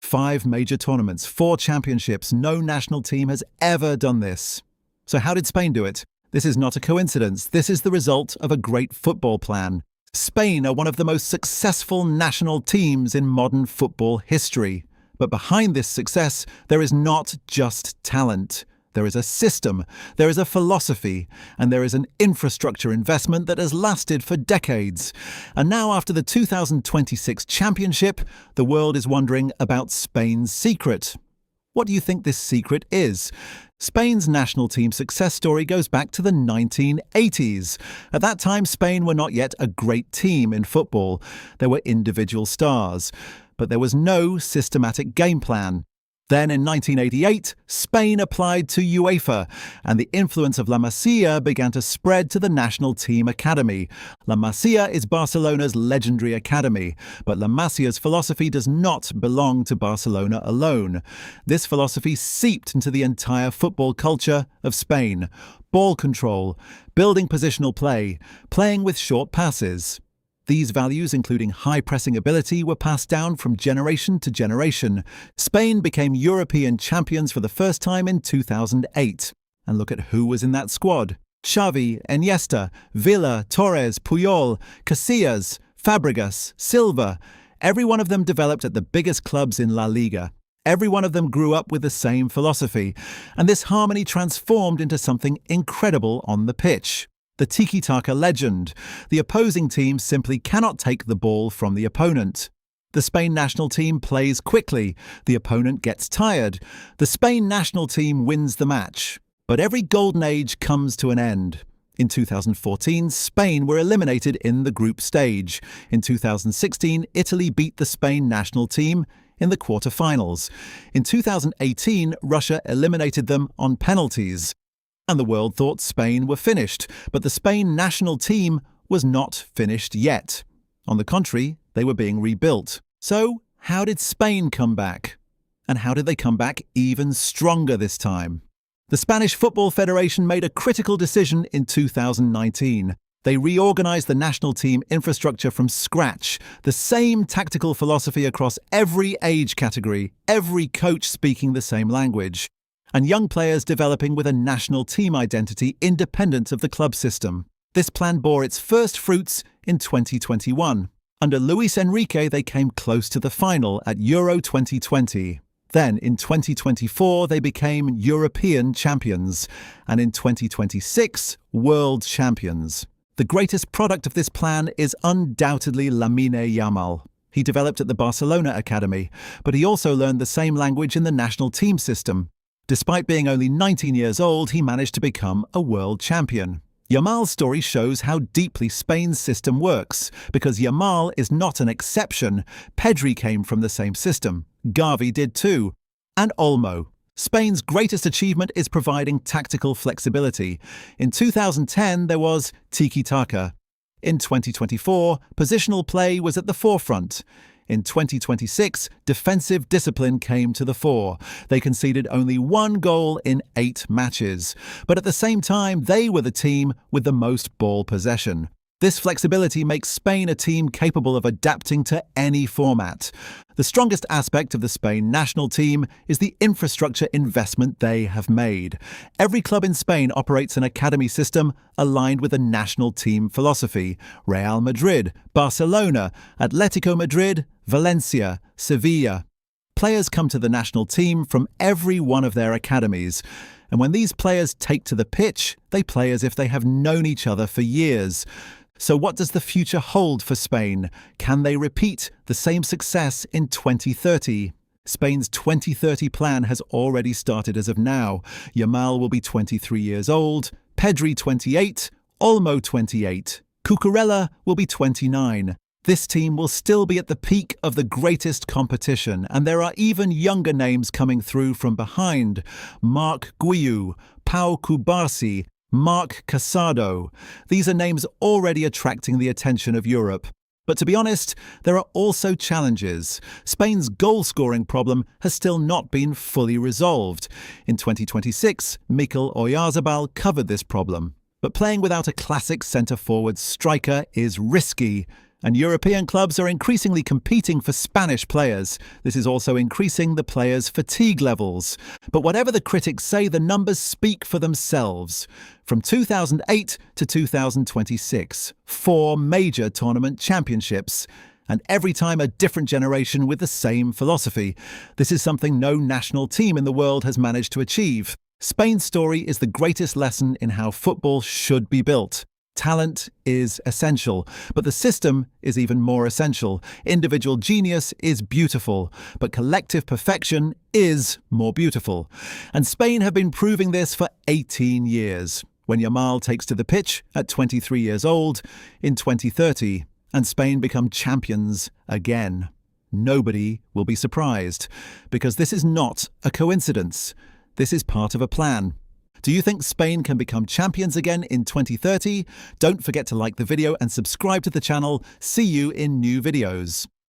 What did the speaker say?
5 major tournaments, 4 championships. No national team has ever done this. So how did Spain do it? This is not a coincidence. This is the result of a great football plan. Spain are one of the most successful national teams in modern football history. But behind this success, there is not just talent. There is a system, there is a philosophy, and there is an infrastructure investment that has lasted for decades. And now, after the 2026 championship, the world is wondering about Spain's secret. What do you think this secret is? Spain's national team success story goes back to the 1980s. At that time, Spain were not yet a great team in football. There were individual stars, but there was no systematic game plan. Then in 1988, Spain applied to UEFA, and the influence of La Masia began to spread to the national team academy. La Masia is Barcelona's legendary academy, but La Masia's philosophy does not belong to Barcelona alone. This philosophy seeped into the entire football culture of Spain. Ball control, building positional play, playing with short passes. These values, including high pressing ability, were passed down from generation to generation. Spain became European champions for the first time in 2008. And look at who was in that squad. Xavi, Iniesta, Villa, Torres, Puyol, Casillas, Fabregas, Silva. Every one of them developed at the biggest clubs in La Liga. Every one of them grew up with the same philosophy. And this harmony transformed into something incredible on the pitch. The tiki-taka legend. The opposing team simply cannot take the ball from the opponent. The Spain national team plays quickly. The opponent gets tired. The Spain national team wins the match. But every golden age comes to an end. In 2014, Spain were eliminated in the group stage. In 2016, Italy beat the Spain national team in the quarter-finals. In 2018, Russia eliminated them on penalties. And the world thought Spain were finished, but the Spain national team was not finished yet. On the contrary, they were being rebuilt. So, how did Spain come back? And how did they come back even stronger this time? The Spanish Football Federation made a critical decision in 2019. They reorganized the national team infrastructure from scratch, the same tactical philosophy across every age category, every coach speaking the same language, and young players developing with a national team identity independent of the club system. This plan bore its first fruits in 2021. Under Luis Enrique, they came close to the final at Euro 2020. Then, in 2024, they became European champions, and in 2026, world champions. The greatest product of this plan is undoubtedly Lamine Yamal. He developed at the Barcelona Academy, but he also learned the same language in the national team system. Despite being only 19 years old, he managed to become a world champion. Yamal's story shows how deeply Spain's system works, because Yamal is not an exception. Pedri came from the same system. Xavi did too. And Olmo. Spain's greatest achievement is providing tactical flexibility. In 2010, there was tiki-taka. In 2024, positional play was at the forefront. In 2026, defensive discipline came to the fore. They conceded only 1 goal in 8 matches. But at the same time, they were the team with the most ball possession. This flexibility makes Spain a team capable of adapting to any format. The strongest aspect of the Spain national team is the infrastructure investment they have made. Every club in Spain operates an academy system aligned with a national team philosophy. Real Madrid, Barcelona, Atletico Madrid, Valencia, Sevilla. Players come to the national team from every one of their academies. And when these players take to the pitch, they play as if they have known each other for years. So what does the future hold for Spain? Can they repeat the same success in 2030? Spain's 2030 plan has already started as of now. Yamal will be 23 years old, Pedri 28, Olmo 28. Cucurella will be 29. This team will still be at the peak of the greatest competition, and there are even younger names coming through from behind. Marc Guiu, Pau Cubarsí, Marc Casado. These are names already attracting the attention of Europe. But to be honest, there are also challenges. Spain's goal-scoring problem has still not been fully resolved. In 2026, Mikel Oyarzabal covered this problem. But playing without a classic centre-forward striker is risky. And European clubs are increasingly competing for Spanish players. This is also increasing the players' fatigue levels. But whatever the critics say, the numbers speak for themselves. From 2008 to 2026, 4 major tournament championships. And every time a different generation with the same philosophy. This is something no national team in the world has managed to achieve. Spain's story is the greatest lesson in how football should be built. Talent is essential, but the system is even more essential. Individual genius is beautiful, but collective perfection is more beautiful. And Spain have been proving this for 18 years. When Yamal takes to the pitch at 23 years old in 2030, and Spain become champions again. Nobody will be surprised, because this is not a coincidence. This is part of a plan. Do you think Spain can become champions again in 2030? Don't forget to like the video and subscribe to the channel. See you in new videos.